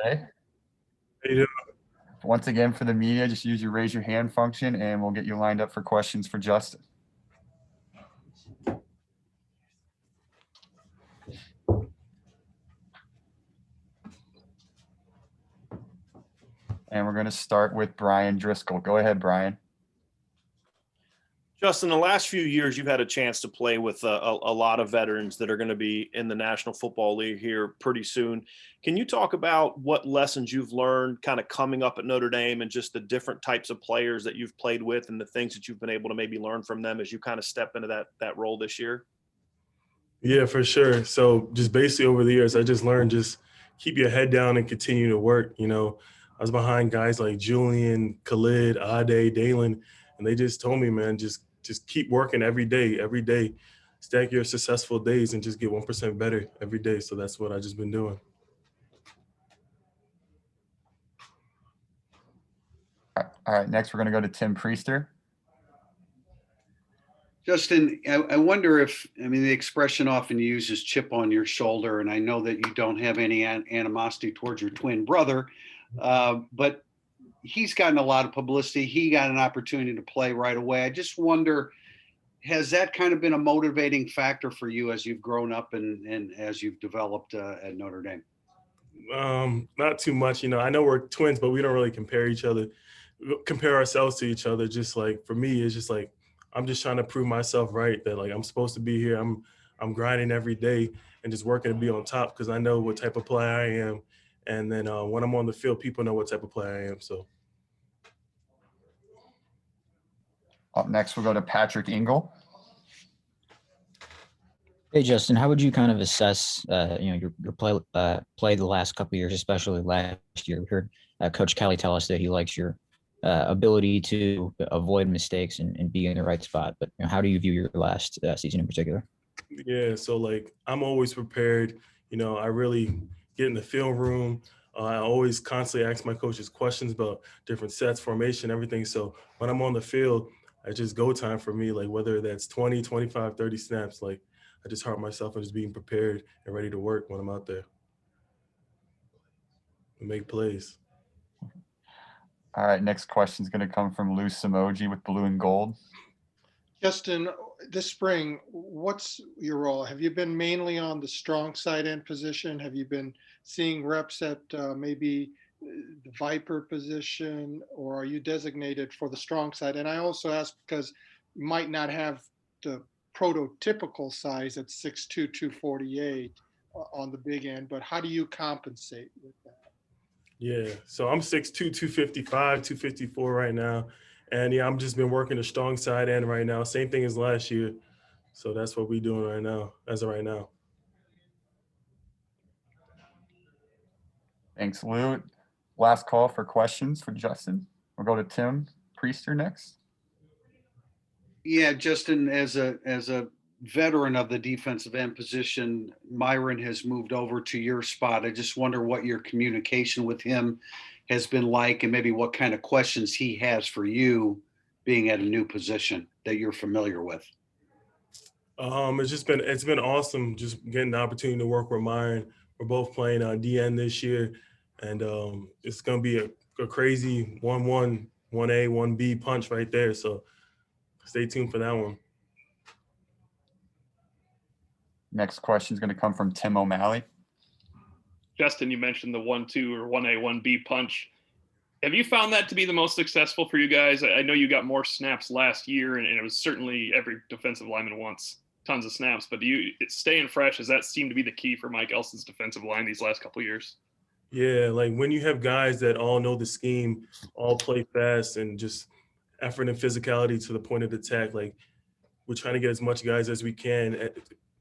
today. How you doing? Once again, for the media, just use your raise your hand function and we'll get you lined up for questions for Justin. And we're going to start with Bryan Driskell. Go ahead, Bryan. Justin, the last few years, you've had a chance to play with a lot of veterans that are going to be in the National Football League here pretty soon. Can you talk about what lessons you've learned kind of coming up at Notre Dame and just the different types of players that you've played with and the things that you've been able to maybe learn from them as you kind of step into that role this year? Yeah, for sure. So just basically over the years, I just learned just keep your head down and continue to work. You know, I was behind guys like Julian, Khalid, Ade, Dalen, and they just told me, man, just keep working every day, stack your successful days and just get 1% better every day. So that's what I just been doing. All right, next we're going to go to Tim Priester. Justin, I wonder if, the expression often used is chip on your shoulder, and I know that you don't have any animosity towards your twin brother, but he's gotten a lot of publicity. He got an opportunity to play right away. I just wonder, has that kind of been a motivating factor for you as you've grown up and as you've developed at Notre Dame? Not too much. You know, I know we're twins, but we don't really compare ourselves to each other. Just like for me, it's just like I'm just trying to prove myself right that like I'm supposed to be here. I'm grinding every day and just working to be on top because I know what type of player I am. And then when I'm on the field, people know what type of player I am. So Up next, we'll go to Patrick Engel. Hey, Justin, how would you kind of assess, your play the last couple of years, especially last year? We heard Coach Kelly tell us that he likes your ability to avoid mistakes and be in the right spot. But how do you view your last season in particular? Yeah, so like I'm always prepared. You know, I really get in the film room. I always constantly ask my coaches questions about different sets, formation, everything. So when I'm on the field, it's just go time for me, like whether that's 20, 25, 30 snaps, like I just harp myself on just being prepared and ready to work when I'm out there and make plays. All right, next question is going to come from Lou Samoji with Blue and Gold. Justin, this spring, what's your role? Have you been mainly on the strong side end position? Have you been seeing reps at maybe the Viper position, or are you designated for the strong side? And I also ask because you might not have the prototypical size at 6'2", 248 on the big end, but how do you compensate with that? Yeah, so I'm 6'2", 255, 254 right now. And yeah, I'm just been working the strong side end right now. Same thing as last year. So that's what we're doing right now, as of right now. Thanks, Lou. Last call for questions for Justin. We'll go to Tim Priester next. Yeah, Justin, as a veteran of the defensive end position, Myron has moved over to your spot. I just wonder what your communication with him has been like and maybe what kind of questions he has for you being at a new position that you're familiar with. It's been awesome just getting the opportunity to work with Myron. We're both playing DN this year, and it's going to be a crazy 1-1, 1A, 1B punch right there. So stay tuned for that one. Next question is going to come from Tim O'Malley. Justin, you mentioned the 1-2 or 1A, 1B punch. Have you found that to be the most successful for you guys? I know you got more snaps last year, and it was certainly every defensive lineman wants tons of snaps, but it's staying fresh. Does that seem to be the key for Mike Elson's defensive line these last couple of years? Yeah, like when you have guys that all know the scheme, all play fast, and just effort and physicality to the point of attack, like we're trying to get as much guys as we can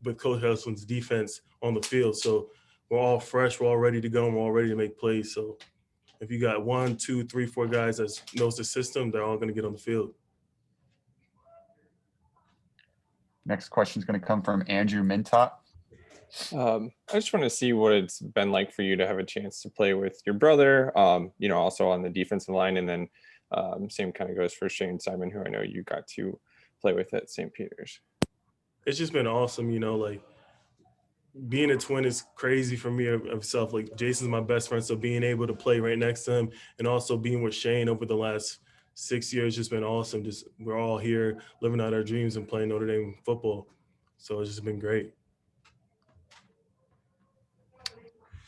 with Coach Elson's defense on the field. So we're all fresh, we're all ready to go, and we're all ready to make plays. So if you got 1, 2, 3, 4 guys that knows the system, they're all going to get on the field. Next question is going to come from Andrew Mintot. I just want to see what it's been like for you to have a chance to play with your brother, also on the defensive line. And then same kind of goes for Shane Simon, who I know you got to play with at St. Peter's. It's just been awesome, like being a twin is crazy for me of self. Like Jason's my best friend, so being able to play right next to him and also being with Shane over the last 6 years just been awesome. Just we're all here living out our dreams and playing Notre Dame football. So it's just been great.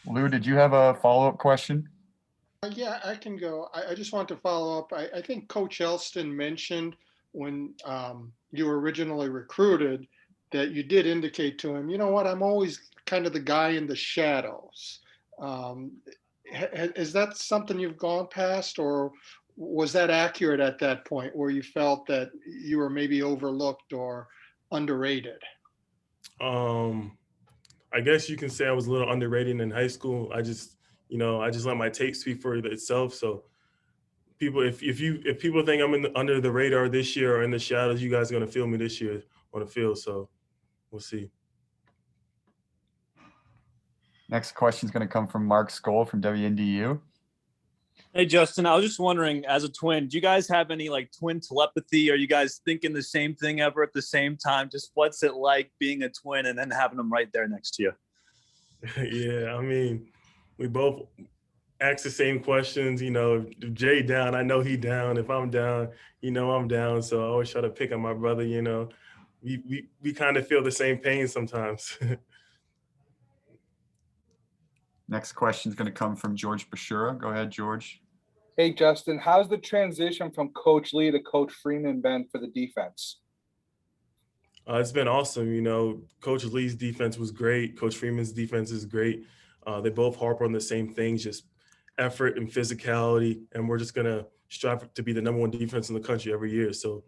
Lou, did you have a follow-up question? Yeah, I can go. I just want to follow up. I think Coach Elston mentioned when you were originally recruited that you did indicate to him, you know what, I'm always kind of the guy in the shadows. Is that something you've gone past, or was that accurate at that point where you felt that you were maybe overlooked or underrated? I guess you can say I was a little underrated in high school. I just let my tape speak for itself. So people, if people think I'm under the radar this year or in the shadows, you guys are gonna feel me this year on the field. So we'll see. Next question is going to come from Mark Skoll from WNDU. Hey, Justin, I was just wondering, as a twin, do you guys have any like twin telepathy? Are you guys thinking the same thing ever at the same time? Just what's it like being a twin and then having them right there next to you? Yeah, I mean, we both ask the same questions. You know, if Jay down, I know he down. If I'm down, I'm down. So I always try to pick on my brother. We kind of feel the same pain sometimes. Next question is going to come from George Bashura. Go ahead, George. Hey, Justin, how's the transition from Coach Lee to Coach Freeman been for the defense? It's been awesome. Coach Lee's defense was great. Coach Freeman's defense is great. They both harp on the same things, just effort and physicality. And we're just going to strive to be the #1 defense in the country every year. So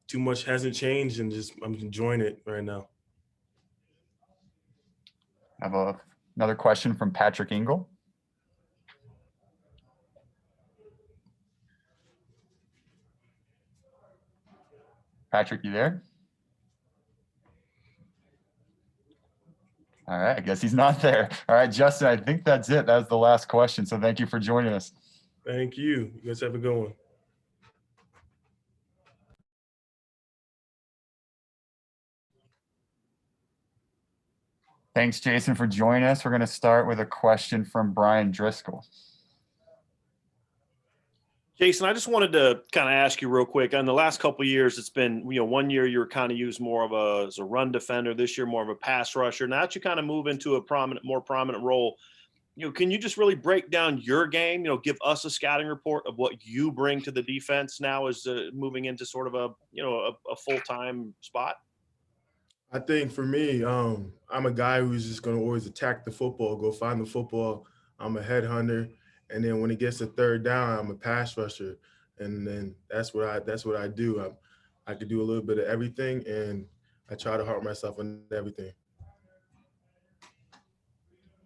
too much hasn't changed, and I'm enjoying it right now. I have another question from Patrick Engel. Patrick, you there? All right, I guess he's not there. All right, Justin, I think that's it. That was the last question. So thank you for joining us. Thank you. You guys have a good one. Thanks, Jason, for joining us. We're going to start with a question from Bryan Driskell. Jason, I just wanted to kind of ask you real quick. In the last couple of years, it's been, 1 year you were kind of used more of as a run defender. This year, more of a pass rusher. Now that you kind of move into a more prominent role, can you just really break down your game? Give us a scouting report of what you bring to the defense now as moving into sort of a full-time spot. I think for me, I'm a guy who's just going to always attack the football, go find the football. I'm a headhunter. And then when it gets to third down, I'm a pass rusher, and then that's what I do. I could do a little bit of everything, and I try to harp myself on everything.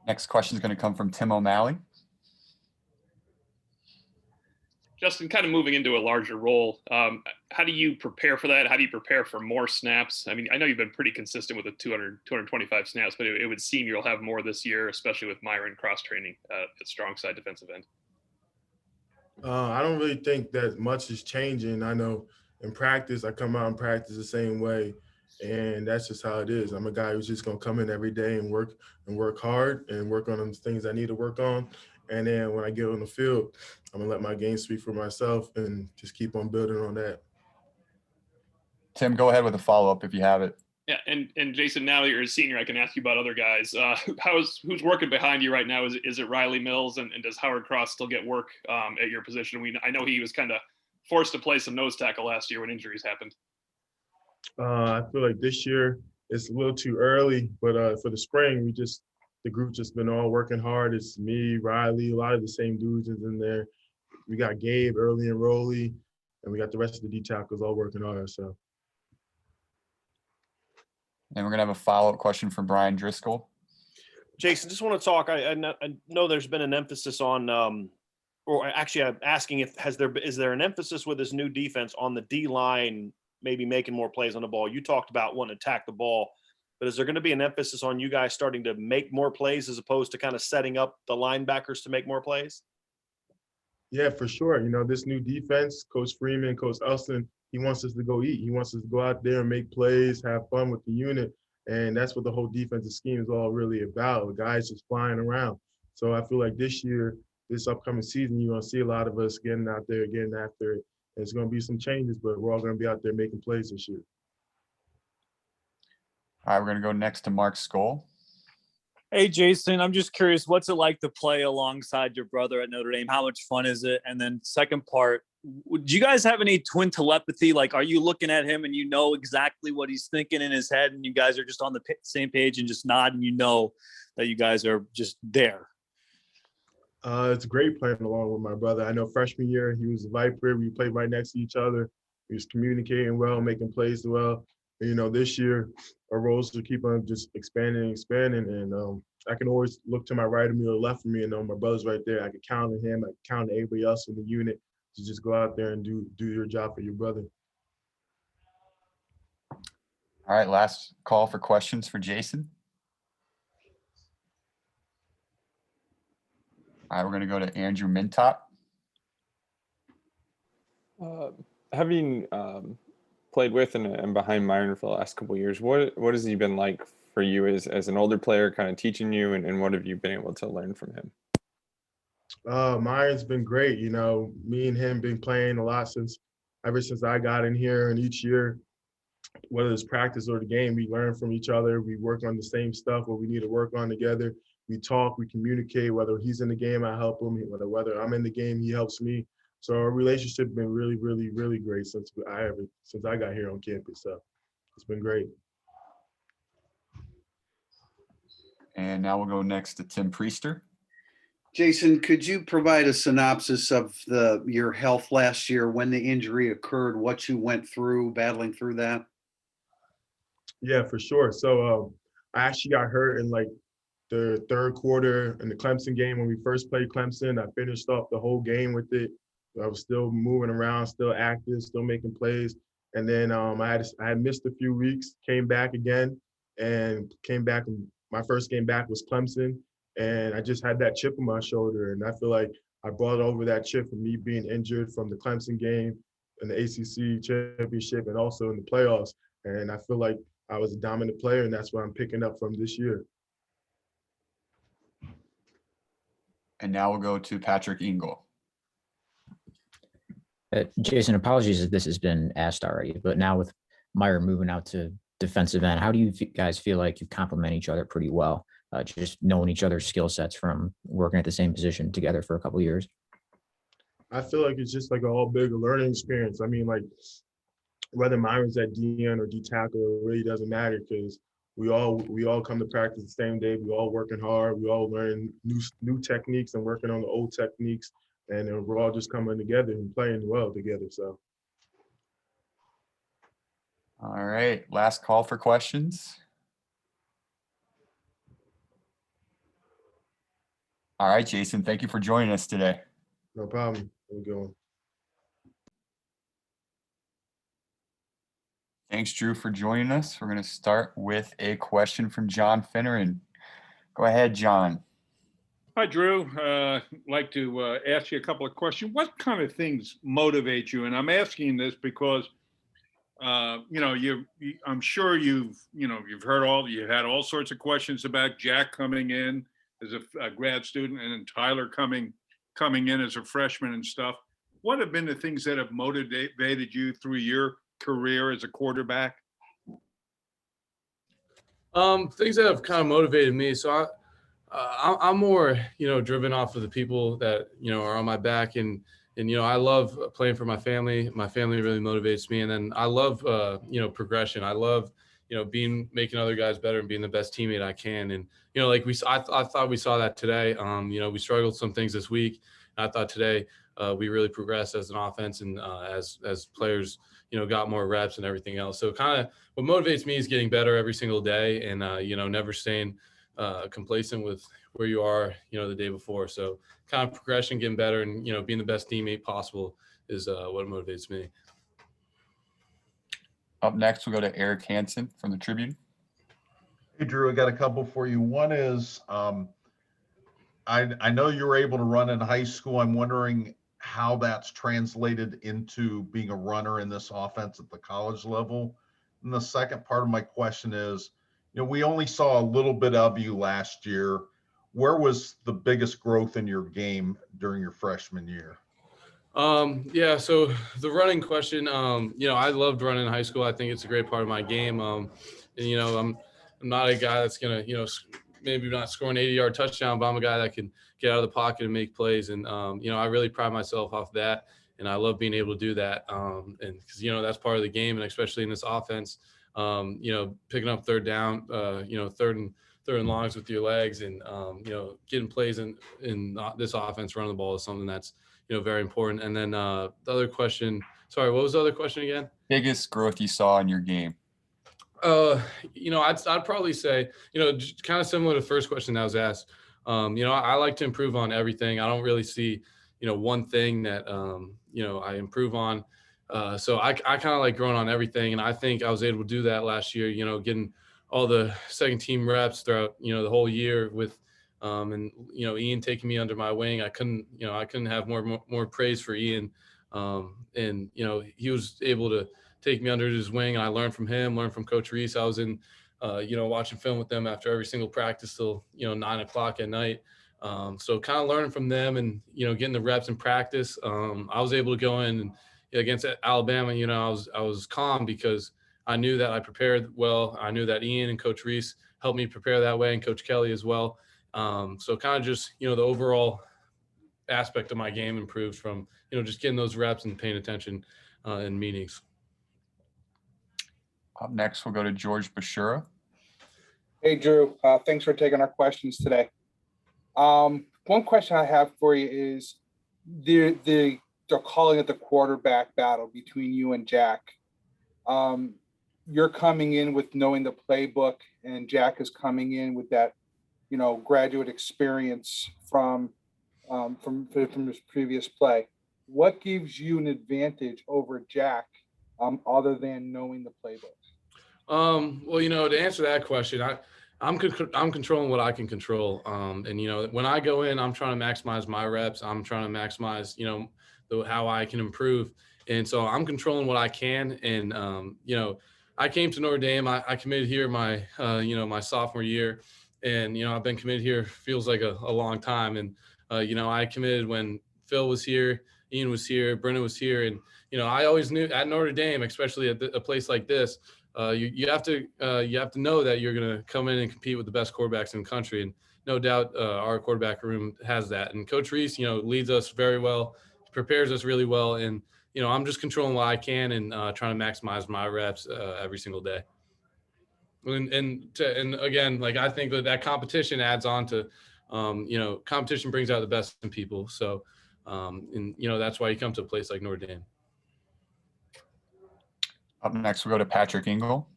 Next question is going to come from Tim O'Malley. Justin, kind of moving into a larger role, how do you prepare for that? How do you prepare for more snaps? I mean, I know you've been pretty consistent with the 225 snaps, but it would seem you'll have more this year, especially with Myron cross-training at strong side defensive end. I don't really think that much is changing. I know in practice, I come out and practice the same way, and that's just how it is. I'm a guy who's just going to come in every day and work hard and work on the things I need to work on. And then when I get on the field, I'm going to let my game speak for myself and just keep on building on that. Tim, go ahead with a follow-up if you have it. Yeah, and Jason, now that you're a senior, I can ask you about other guys. Who's working behind you right now? Is it Riley Mills, and does Howard Cross still get work at your position? I know he was kind of forced to play some nose tackle last year when injuries happened. I feel like this year it's a little too early, but for the spring, the group just been all working hard. It's me, Riley, a lot of the same dudes is in there. We got Gabe, Early, and Roley, and we got the rest of the D tackles all working hard. So. And we're going to have a follow-up question from Bryan Driskell. Jason, just want to talk. I know there's been an emphasis on, or actually I'm asking is there an emphasis with this new defense on the D-line maybe making more plays on the ball? You talked about wanting to attack the ball, but is there going to be an emphasis on you guys starting to make more plays as opposed to kind of setting up the linebackers to make more plays? Yeah, for sure. This new defense, Coach Freeman, Coach Elston, he wants us to go eat. He wants us to go out there and make plays, have fun with the unit. And that's what the whole defensive scheme is all really about. The guys just flying around. So I feel like this year, this upcoming season, you're going to see a lot of us getting out there, getting after it. There's going to be some changes, but we're all going to be out there making plays this year. All right, we're going to go next to Mark Skoll. Hey, Jason, I'm just curious, what's it like to play alongside your brother at Notre Dame? How much fun is it? And then second part, do you guys have any twin telepathy? Like, are you looking at him and you know exactly what he's thinking in his head and you guys are just on the same page and just nod and you know that you guys are just there? It's great playing along with my brother. I know freshman year, he was a Viper. We played right next to each other. He was communicating well, making plays well. And, this year, our roles will keep on just expanding and expanding. And I can always look to my right of me or left of me and know my brother's right there. I can count on him. I can count on everybody else in the unit to just go out there and do your job for your brother. All right, last call for questions for Jason. All right, we're going to go to Andrew Mintop. Having played with and behind Myron for the last couple of years, what has he been like for you as an older player, kind of teaching you, and what have you been able to learn from him? Myron's been great. Me and him been playing a lot ever since I got in here, and each year, whether it's practice or the game, we learn from each other. We work on the same stuff, what we need to work on together. We talk, we communicate. Whether he's in the game, I help him. Whether I'm in the game, he helps me. So our relationship has been really, really, really great since I got here on campus. So it's been great. And now we'll go next to Tim Priester. Jason, could you provide a synopsis of your health last year, when the injury occurred, what you went through, battling through that? Yeah, for sure. So I actually got hurt in like the third quarter in the Clemson game when we first played Clemson. I finished off the whole game with it. I was still moving around, still active, still making plays. And then I had missed a few weeks, came back again, and came back. My first game back was Clemson, and I just had that chip on my shoulder. And I feel like I brought over that chip from me being injured from the Clemson game and the ACC championship and also in the playoffs. And I feel like I was a dominant player, and that's what I'm picking up from this year. And now we'll go to Patrick Engel. Jason, apologies if this has been asked already, but now with Meyer moving out to defensive end, how do you guys feel like you complement each other pretty well, just knowing each other's skill sets from working at the same position together for a couple of years? I feel like it's just like a whole big learning experience. I mean, like whether Myron's at DN or D tackle, it really doesn't matter because we all come to practice the same day. We all working hard. We all learning new techniques and working on the old techniques. And we're all just coming together and playing well together. So. All right, last call for questions. All right, Jason, thank you for joining us today. No problem. Have a good one. Thanks, Drew, for joining us. We're going to start with a question from John Finneran. Go ahead, John. Hi, Drew. I'd like to ask you a couple of questions. What kind of things motivate you? And I'm asking this because, I'm sure you've had all sorts of questions about Jack coming in as a grad student and then Tyler coming in as a freshman and stuff. What have been the things that have motivated you through your career as a quarterback? Things that have kind of motivated me. So I'm more, driven off of the people that, are on my back and I love playing for my family. My family really motivates me. And then I love, progression. I love, making other guys better and being the best teammate I can. And, I thought we saw that today. We struggled some things this week. And I thought today we really progressed as an offense and as players, got more reps and everything else. So kind of what motivates me is getting better every single day and, never staying complacent with where you are, the day before. So kind of progression, getting better and, being the best teammate possible is what motivates me. Up next, we'll go to Eric Hansen from the Tribune. Hey, Drew, I got a couple for you. One is, I know you were able to run in high school. I'm wondering how that's translated into being a runner in this offense at the college level. And the second part of my question is, we only saw a little bit of you last year. Where was the biggest growth in your game during your freshman year? Yeah, so the running question, I loved running in high school. I think it's a great part of my game. And, I'm not a guy that's going to, maybe not score an 80-yard touchdown, but I'm a guy that can get out of the pocket and make plays. And, I really pride myself off that. And I love being able to do that. And because, that's part of the game. And especially in this offense, picking up third down, third and longs with your legs and, getting plays in this offense, running the ball is something that's, very important. And then the other question, sorry, what was the other question again? Biggest growth you saw in your game? I'd probably say, kind of similar to the first question that was asked. I like to improve on everything. I don't really see, one thing that, I improve on. So I kind of like growing on everything. And I think I was able to do that last year, getting all the second team reps throughout, the whole year with, and Ian taking me under my wing. I couldn't have more praise for Ian. And he was able to take me under his wing, and I learned from him, learned from Coach Brice. I was in watching film with them after every single practice till 9:00 at night. So kind of learning from them and getting the reps in practice. I was able to go in and against Alabama, I was calm because I knew that I prepared well. I knew that Ian and Coach Brice helped me prepare that way, and Coach Kelly as well. So kind of just, the overall aspect of my game improved from, just getting those reps and paying attention in meetings. Up next, we'll go to George Bashura. Hey, Drew. Thanks for taking our questions today. One question I have for you is they're calling it the quarterback battle between you and Jack. You're coming in with knowing the playbook, and Jack is coming in with that graduate experience from his previous play. What gives you an advantage over Jack, other than knowing the playbook? Well, to answer that question, I'm controlling what I can control. And when I go in, I'm trying to maximize my reps. I'm trying to maximize, how I can improve. And so I'm controlling what I can. And I came to Notre Dame. I committed here my my sophomore year. And, I've been committed here, feels like a long time. And, I committed when Phil was here, Ian was here, Brennan was here. And, I always knew at Notre Dame, especially at a place like this, you have to know that you're going to come in and compete with the best quarterbacks in the country. And no doubt our quarterback room has that. And Coach Brice, leads us very well, prepares us really well. And, I'm just controlling what I can and trying to maximize my reps every single day. And again, like I think that competition adds on to, competition brings out the best in people. So, that's why you come to a place like Notre Dame. Up next, we'll go to Patrick Engel.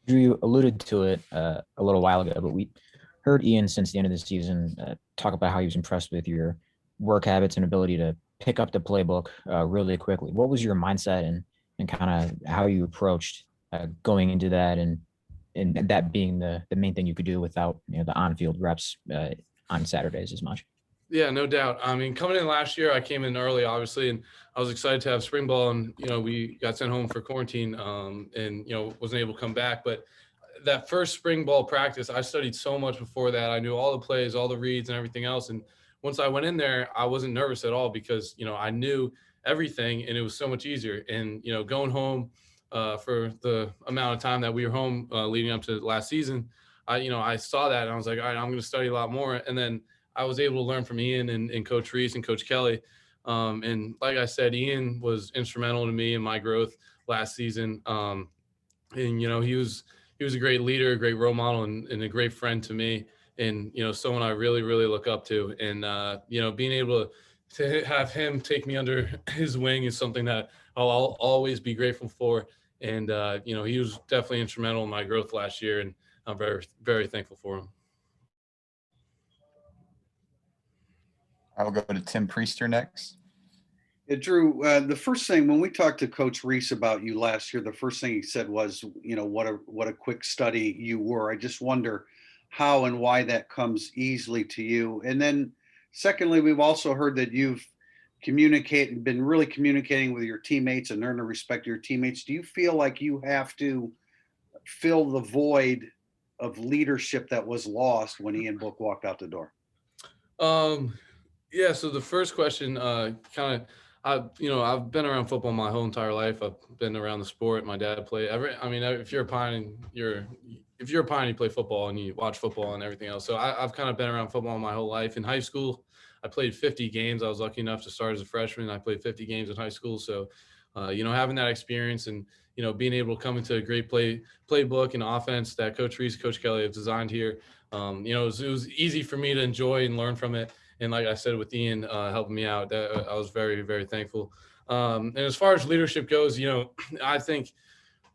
Drew, you alluded to it a little while ago, but we heard Ian since the end of the season talk about how he was impressed with your work habits and ability to pick up the playbook really quickly. What was your mindset and kind of how you approached going into that and that being the main thing you could do without the on-field reps on Saturdays as much? Yeah, no doubt. I mean, coming in last year, I came in early, obviously, and I was excited to have spring ball. And we got sent home for quarantine, and wasn't able to come back. But that first spring ball practice, I studied so much before that. I knew all the plays, all the reads, and everything else. And once I went in there, I wasn't nervous at all because I knew everything, and it was so much easier. And going home for the amount of time that we were home leading up to last season, I saw that and I was like, all right, I'm going to study a lot more. And then I was able to learn from Ian and Coach Brice and Coach Kelly. And like I said, Ian was instrumental to me in my growth last season. And, he was a great leader, a great role model, and a great friend to me. And, someone I really, really look up to. And, being able to have him take me under his wing is something that I'll always be grateful for. And, he was definitely instrumental in my growth last year. And I'm very, very thankful for him. I will go to Tim Priester next. Yeah, Drew, the first thing when we talked to Coach Brice about you last year, the first thing he said was, what a quick study you were. I just wonder how and why that comes easily to you. And then secondly, we've also heard that you've been really communicating with your teammates and earned the respect of your teammates. Do you feel like you have to fill the void of leadership that was lost when Ian Book walked out the door? Yeah. So the first question, I've been around football my whole entire life. I've been around the sport. My dad played if you're a Pine, you play football and you watch football and everything else. So I've kind of been around football my whole life. In high school, I played 50 games. I was lucky enough to start as a freshman. I played 50 games in high school. So, having that experience and, being able to come into a great playbook and offense that Coach Brice, Coach Kelly have designed here, it was easy for me to enjoy and learn from it. And like I said, with Ian helping me out, I was very, very thankful. And as far as leadership goes, I think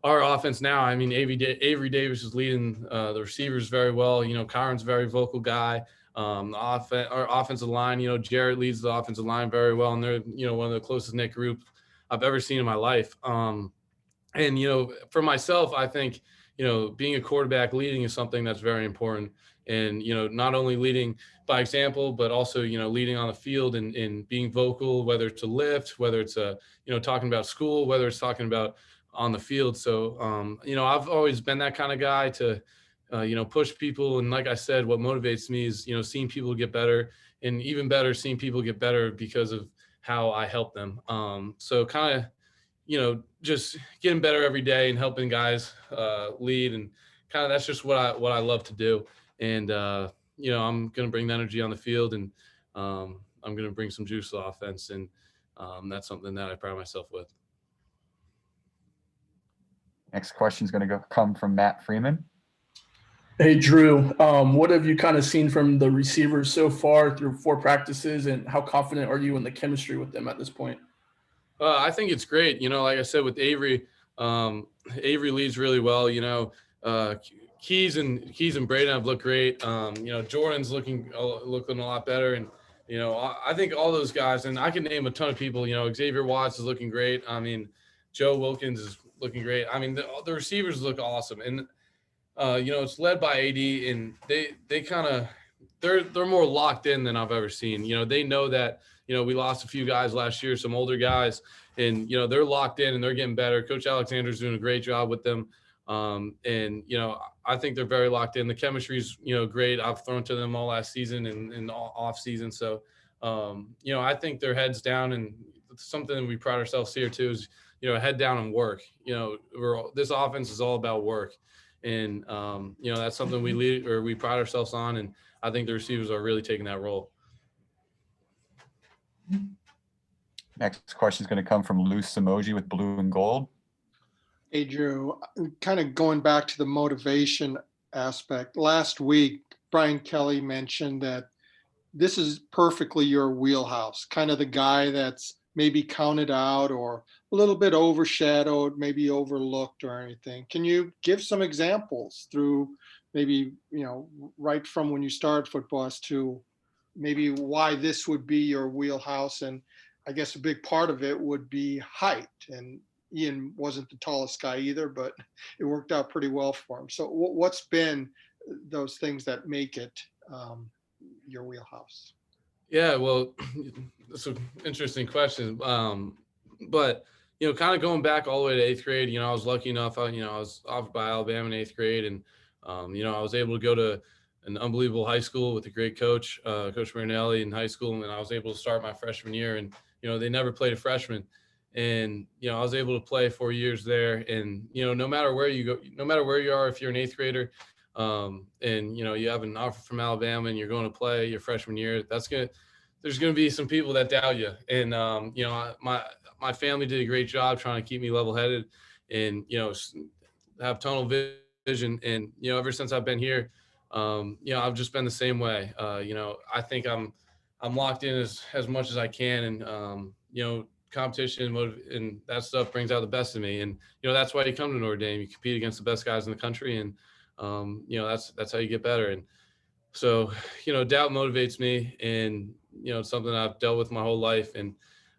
our offense now, Avery Davis is leading the receivers very well. Kyron's a very vocal guy. Our offensive line, Jarrett leads the offensive line very well. And they're, one of the closest knit group I've ever seen in my life. And for myself, I think, being a quarterback leading is something that's very important. And, not only leading by example, but also, leading on the field and being vocal, whether it's a lift, whether it's talking about school, whether it's talking about on the field. So, I've always been that kind of guy to, push people. And like I said, what motivates me is, seeing people get better, and even better, seeing people get better because of how I help them. So kind of, just getting better every day and helping guys lead, and kind of that's just what I love to do. And I'm going to bring the energy on the field, and I'm going to bring some juice to the offense, and that's something that I pride myself with. Next question is going to come from Matt Freeman. Hey, Drew, what have you kind of seen from the receivers so far through 4 practices, and how confident are you in the chemistry with them at this point? I think it's great. Like I said, with Avery, Avery leads really well. Keys and Braden have looked great. Jordan's looking a lot better. And, I think all those guys, and I can name a ton of people, Xavier Watts is looking great. Joe Wilkins is looking great. The receivers look awesome. And, it's led by AD, and they kind of, they're more locked in than I've ever seen. They know that, we lost a few guys last year, some older guys, and, they're locked in and they're getting better. Coach Alexander's doing a great job with them. And, I think they're very locked in. The chemistry's, great. I've thrown to them all last season and off season. So, I think their heads down, and something that we pride ourselves here too is, head down and work. This offense is all about work. And, that's something we pride ourselves on. And I think the receivers are really taking that role. Next question is going to come from Lou Samoji with Blue and Gold. Hey, Drew, kind of going back to the motivation aspect. Last week, Brian Kelly mentioned that this is perfectly your wheelhouse, kind of the guy that's maybe counted out or a little bit overshadowed, maybe overlooked or anything. Can you give some examples through maybe, right from when you started football as to maybe why this would be your wheelhouse? And I guess a big part of it would be height. And Ian wasn't the tallest guy either, but it worked out pretty well for him. So what's been those things that make it your wheelhouse? Yeah, well, that's an interesting question. But, kind of going back all the way to 8th grade, I was lucky enough, I was offered by Alabama in 8th grade. And, I was able to go to an unbelievable high school with a great coach, Coach Marinelli in high school. And I was able to start my freshman year, and, they never played a freshman. And, I was able to play 4 years there. And, no matter where you go, no matter where you are, if you're an 8th grader, and, you have an offer from Alabama and you're going to play your freshman year, there's going to be some people that doubt you. And, my family did a great job trying to keep me level-headed and, have tunnel vision. And, ever since I've been here, I've just been the same way. I think I'm locked in as much as I can. And, competition and that stuff brings out the best in me. And, that's why you come to Notre Dame. You compete against the best guys in the country. And, that's how you get better. And so, doubt motivates me, and, it's something I've dealt with my whole life. And,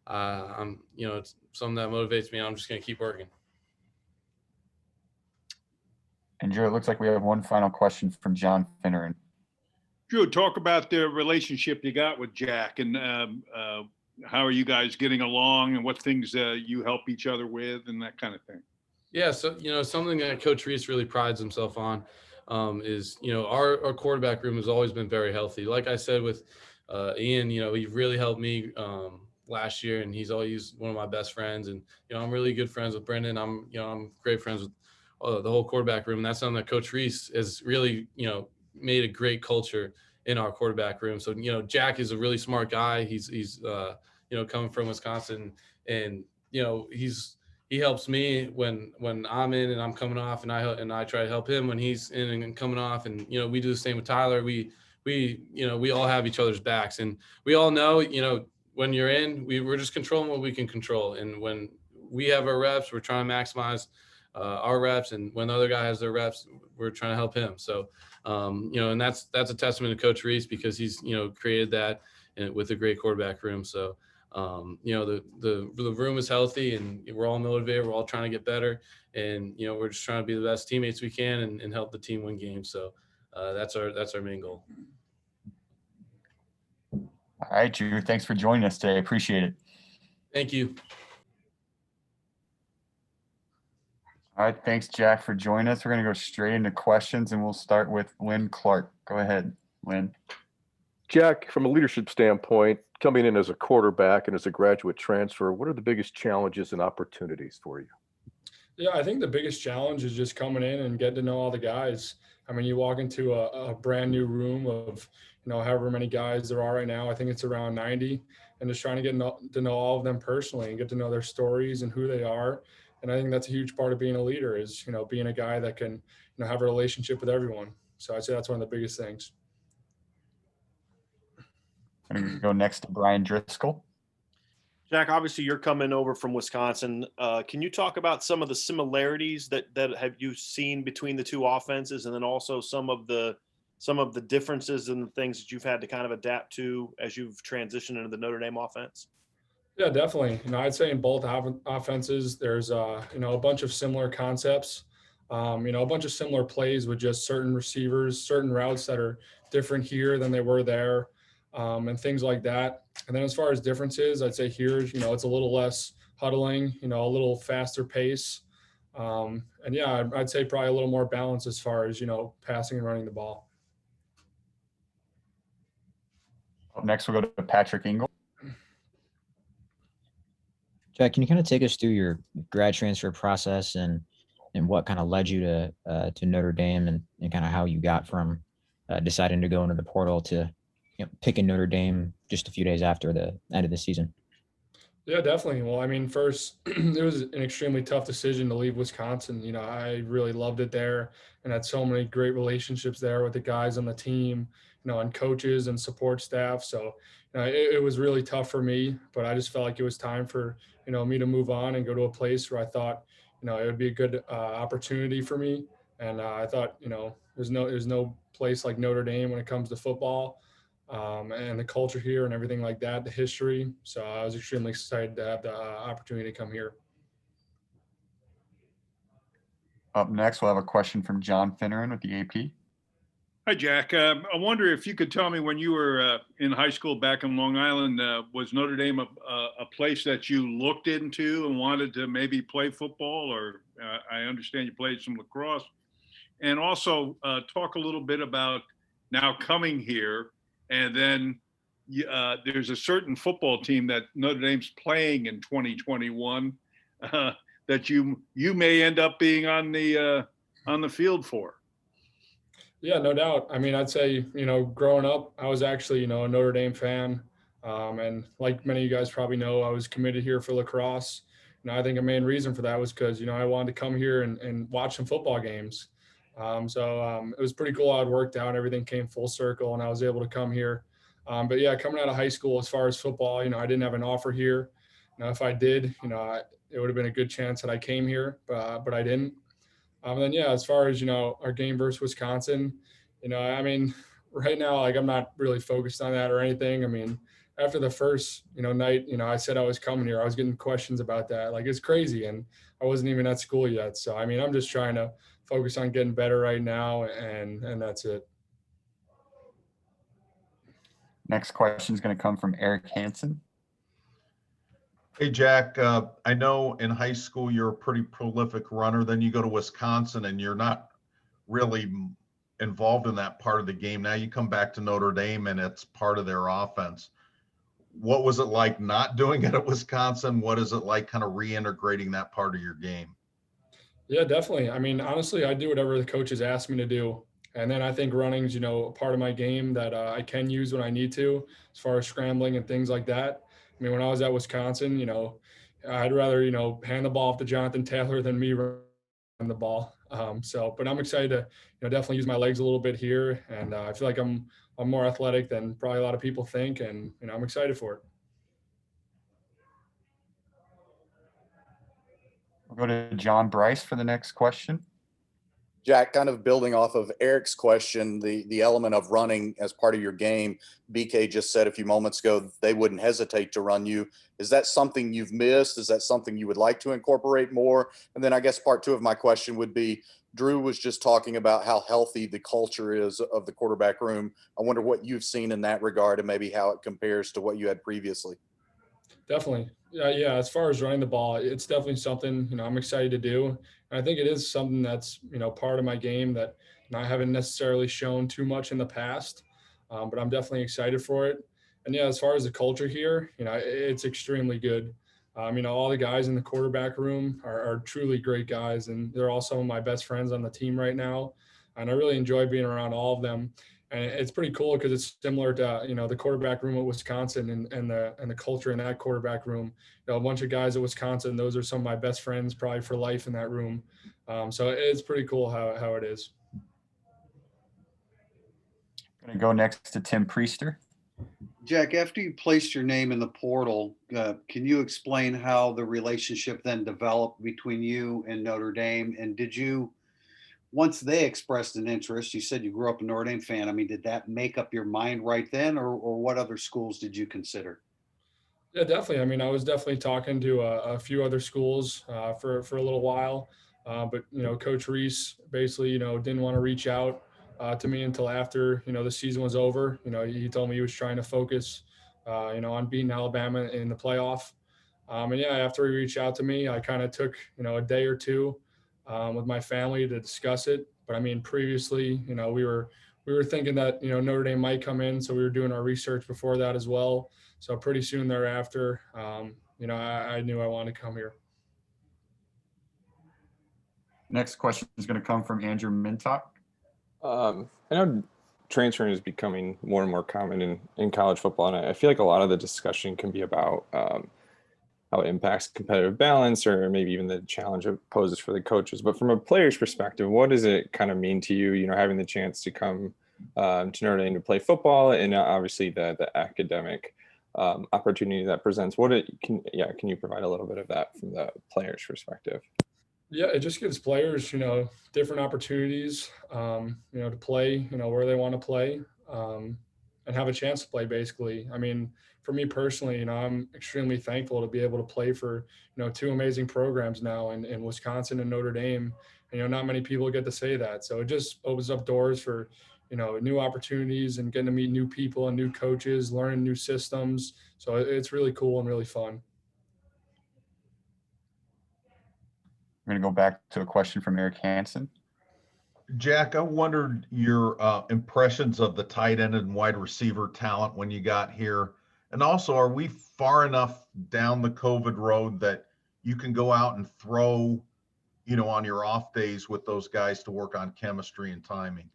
it's something that motivates me. I'm just going to keep working. And Drew, it looks like we have one final question from John Finneran. Drew, talk about the relationship you got with Jack, and how are you guys getting along, and what things you help each other with, and that kind of thing. Yeah, so something that Coach Brice really prides himself on is our quarterback room has always been very healthy. Like I said with Ian, he really helped me last year, and he's always one of my best friends. And I'm really good friends with Brendan. I'm great friends with the whole quarterback room, and that's something that Coach Brice has really made a great culture in our quarterback room. So Jack is a really smart guy. He's coming from Wisconsin, and he helps me when I'm in and I'm coming off, and I try to help him when he's in and coming off. And we do the same with Tyler. We all have each other's backs, and we all know when you're in, we're just controlling what we can control. And when we have our reps, we're trying to maximize our reps, and when the other guy has their reps, we're trying to help him. So and that's a testament to Coach Brice, because he's created that with a great quarterback room. So the room is healthy, and we're all motivated. We're all trying to get better, and we're just trying to be the best teammates we can and help the team win games. So that's our main goal. All right, Drew, thanks for joining us today. Appreciate it. Thank you. All right, thanks, Jack, for joining us. We're going to go straight into questions, and we'll start with Len Clark. Go ahead, Len. Jack, from a leadership standpoint, coming in as a quarterback and as a graduate transfer, what are the biggest challenges and opportunities for you? Yeah, I think the biggest challenge is just coming in and getting to know all the guys. I mean, you walk into a brand new room of, however many guys there are right now. I think it's around 90, and just trying to get to know all of them personally and get to know their stories and who they are. And I think that's a huge part of being a leader is, being a guy that can, have a relationship with everyone. So I'd say that's one of the biggest things. I'm going to go next to Bryan Driskell. Jack, obviously you're coming over from Wisconsin. Can you talk about some of the similarities that have you seen between the two offenses, and then also some of the differences and the things that you've had to kind of adapt to as you've transitioned into the Notre Dame offense? Yeah, definitely. I'd say in both offenses, there's a bunch of similar concepts, a bunch of similar plays with just certain receivers, certain routes that are different here than they were there, and things like that. And then as far as differences, I'd say here, it's a little less huddling, a little faster pace. And yeah, I'd say probably a little more balance as far as, passing and running the ball. Up next, we'll go to Patrick Engel. Jack, can you kind of take us through your grad transfer process and what kind of led you to Notre Dame and kind of how you got from deciding to go into the portal to picking Notre Dame just a few days after the end of the season? Yeah, definitely. Well, I mean, first, it was an extremely tough decision to leave Wisconsin. I really loved it there and had so many great relationships there with the guys on the team, and coaches and support staff. So, it was really tough for me, but I just felt like it was time for, me to move on and go to a place where I thought, it would be a good opportunity for me. And I thought, there's no place like Notre Dame when it comes to football. And the culture here and everything like that, the history. So I was extremely excited to have the opportunity to come here. Up next, we'll have a question from John Fineran with the AP. Hi, Jack. I wonder if you could tell me, when you were in high school back in Long Island, was Notre Dame a place that you looked into and wanted to maybe play football? Or I understand you played some lacrosse. And also talk a little bit about now coming here, and then there's a certain football team that Notre Dame's playing in 2021 that you may end up being on the field for. Yeah, no doubt. I mean, I'd say, growing up, I was actually, a Notre Dame fan. And like many of you guys probably know, I was committed here for lacrosse. I think a main reason for that was because, I wanted to come here and watch some football games. So it was pretty cool how it worked out. Everything came full circle and I was able to come here. But yeah, coming out of high school, as far as football, I didn't have an offer here. If I did, it would have been a good chance that I came here, but I didn't. And then, yeah, as far as, our game versus Wisconsin, I mean, right now, like, I'm not really focused on that or anything. I mean, after the first, night, I said I was coming here, I was getting questions about that. Like, it's crazy. And I wasn't even at school yet. So, I mean, I'm just trying to focus on getting better right now. And that's it. Next question is going to come from Eric Hansen. Hey, Jack, I know in high school you're a pretty prolific runner. Then you go to Wisconsin and you're not really involved in that part of the game. Now you come back to Notre Dame and it's part of their offense. What was it like not doing it at Wisconsin? What is it like kind of reintegrating that part of your game? Yeah, definitely. I mean, honestly, I do whatever the coaches ask me to do. And then I think running's, a part of my game that I can use when I need to, as far as scrambling and things like that. I mean, when I was at Wisconsin, I'd rather, hand the ball off to Jonathan Taylor than me run the ball. But I'm excited to, definitely use my legs a little bit here. And I feel like I'm more athletic than probably a lot of people think. And, I'm excited for it. We'll go to John Brice for the next question. Jack, kind of building off of Eric's question, the element of running as part of your game, BK just said a few moments ago they wouldn't hesitate to run you. Is that something you've missed? Is that something you would like to incorporate more? And then I guess part two of my question would be, Drew was just talking about how healthy the culture is of the quarterback room. I wonder what you've seen in that regard and maybe how it compares to what you had previously. Definitely. Yeah. As far as running the ball, it's definitely something, I'm excited to do. And I think it is something that's, part of my game that I haven't necessarily shown too much in the past, but I'm definitely excited for it. And yeah, as far as the culture here, it's extremely good. All the guys in the quarterback room are truly great guys, and they're all some of my best friends on the team right now. And I really enjoy being around all of them. And it's pretty cool because it's similar to the quarterback room at Wisconsin and the culture in that quarterback room. A bunch of guys at Wisconsin, those are some of my best friends probably for life in that room. So it's pretty cool how it is. Going to go next to Tim Priester. Jack, after you placed your name in the portal, can you explain how the relationship then developed between you and Notre Dame? And did you, once they expressed an interest, you said you grew up a Notre Dame fan. I mean, did that make up your mind right then, or what other schools did you consider? Yeah, definitely. I mean, I was definitely talking to a few other schools for a little while, but Coach Brice basically didn't want to reach out to me until after the season was over. He told me he was trying to focus on beating Alabama in the playoff. And yeah, after he reached out to me, I kind of took a day or two with my family to discuss it. But I mean, previously, we were thinking that Notre Dame might come in, so we were doing our research before that as well. So pretty soon thereafter, I knew I wanted to come here. Next question is going to come from Andrew Mintock. I know transferring is becoming more and more common in college football, and I feel like a lot of the discussion can be about how it impacts competitive balance or maybe even the challenge it poses for the coaches. But from a player's perspective, what does it kind of mean to you, having the chance to come to Notre Dame to play football and obviously the academic opportunity that presents? Can you provide a little bit of that from the player's perspective? Yeah, it just gives players, different opportunities, to play, where they want to play and have a chance to play, basically. I mean, for me personally, I'm extremely thankful to be able to play for, two amazing programs now in Wisconsin and Notre Dame. And, not many people get to say that. So it just opens up doors for, new opportunities and getting to meet new people and new coaches, learning new systems. So it's really cool and really fun. We're going to go back to a question from Eric Hansen. Jack, I wondered your impressions of the tight end and wide receiver talent when you got here. And also, are we far enough down the COVID road that you can go out and throw, on your off days with those guys to work on chemistry and timing?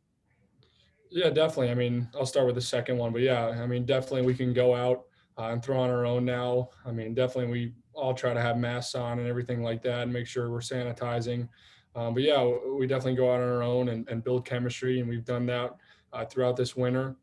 Yeah, definitely. I mean, I'll start with the second one, but yeah, I mean, definitely we can go out and throw on our own now. I mean, definitely we all try to have masks on and everything like that and make sure we're sanitizing. But yeah, we definitely go out on our own and build chemistry, and we've done that throughout this winter.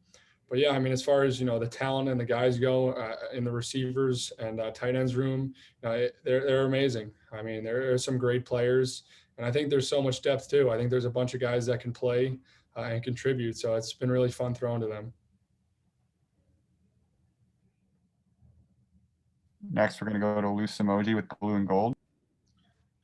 But yeah, I mean, as far as, the talent and the guys go in the receivers and tight ends room, they're amazing. I mean, there are some great players, and I think there's so much depth too. I think there's a bunch of guys that can play and contribute. So it's been really fun throwing to them. Next, we're going to go to Lou Emoji with Blue and Gold.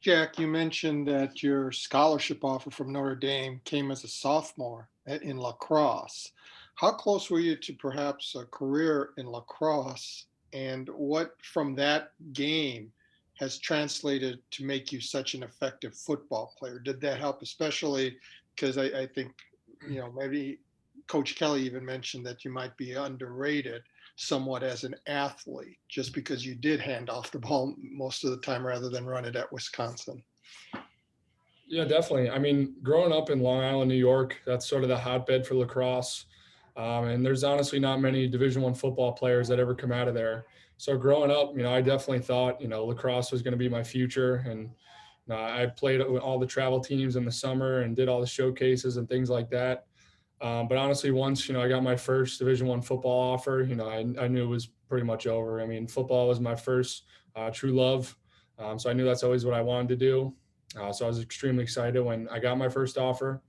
Jack, you mentioned that your scholarship offer from Notre Dame came as a sophomore in lacrosse. How close were you to perhaps a career in lacrosse and what from that game has translated to make you such an effective football player? Did that help, especially because I think, maybe Coach Kelly even mentioned that you might be underrated somewhat as an athlete just because you did hand off the ball most of the time rather than run it at Wisconsin. Yeah, definitely. I mean, growing up in Long Island, New York, that's sort of the hotbed for lacrosse. And there's honestly not many Division I football players that ever come out of there. So growing up, I definitely thought, lacrosse was going to be my future. And I played with all the travel teams in the summer and did all the showcases and things like that. But honestly, once, I got my first Division I football offer, I knew it was pretty much over. I mean, football was my first true love. So I knew that's always what I wanted to do. So I was extremely excited when I got my first offer.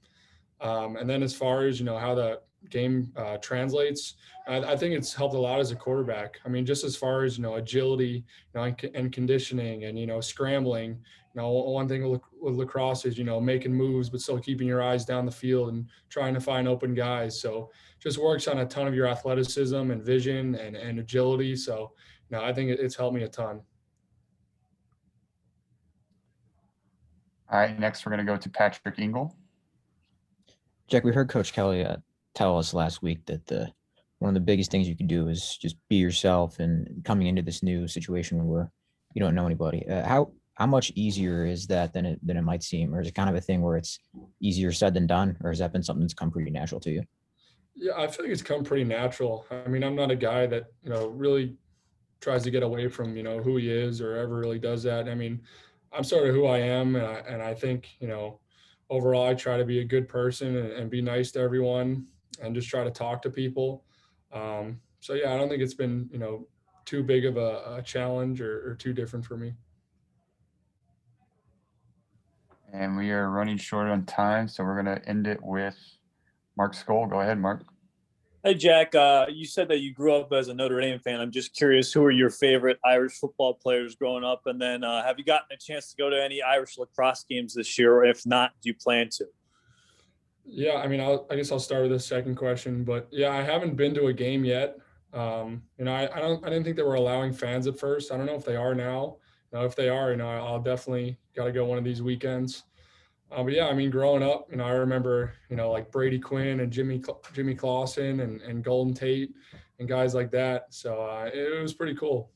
And then as far as, how the game translates, I think it's helped a lot as a quarterback. I mean, just as far as, agility, and conditioning and, scrambling, one thing with lacrosse is, making moves, but still keeping your eyes down the field and trying to find open guys. So just works on a ton of your athleticism and vision and agility. So, I think it's helped me a ton. All right, next we're going to go to Patrick Engel. Jack, we heard Coach Kelly tell us last week that one of the biggest things you can do is just be yourself, and coming into this new situation where you don't know anybody. How much easier is that than it might seem, or is it kind of a thing where it's easier said than done, or has that been something that's come pretty natural to you? Yeah, I feel like it's come pretty natural. I mean, I'm not a guy that, really tries to get away from, who he is or ever really does that. I mean, I'm sort of who I am. And I think, overall, I try to be a good person and be nice to everyone and just try to talk to people. So, yeah, I don't think it's been, too big of a challenge or too different for me. And we are running short on time, so we're going to end it with Mark Skoll. Go ahead, Mark. Hey, Jack, you said that you grew up as a Notre Dame fan. I'm just curious, who are your favorite Irish football players growing up? And then have you gotten a chance to go to any Irish lacrosse games this year? Or if not, do you plan to? Yeah, I mean, I guess I'll start with the second question. But, yeah, I haven't been to a game yet. I didn't think they were allowing fans at first. I don't know if they are now. If they are, I'll definitely got to go one of these weekends. But yeah, I mean, growing up, I remember, like Brady Quinn and Jimmy Clausen and Golden Tate and guys like that. So it was pretty cool.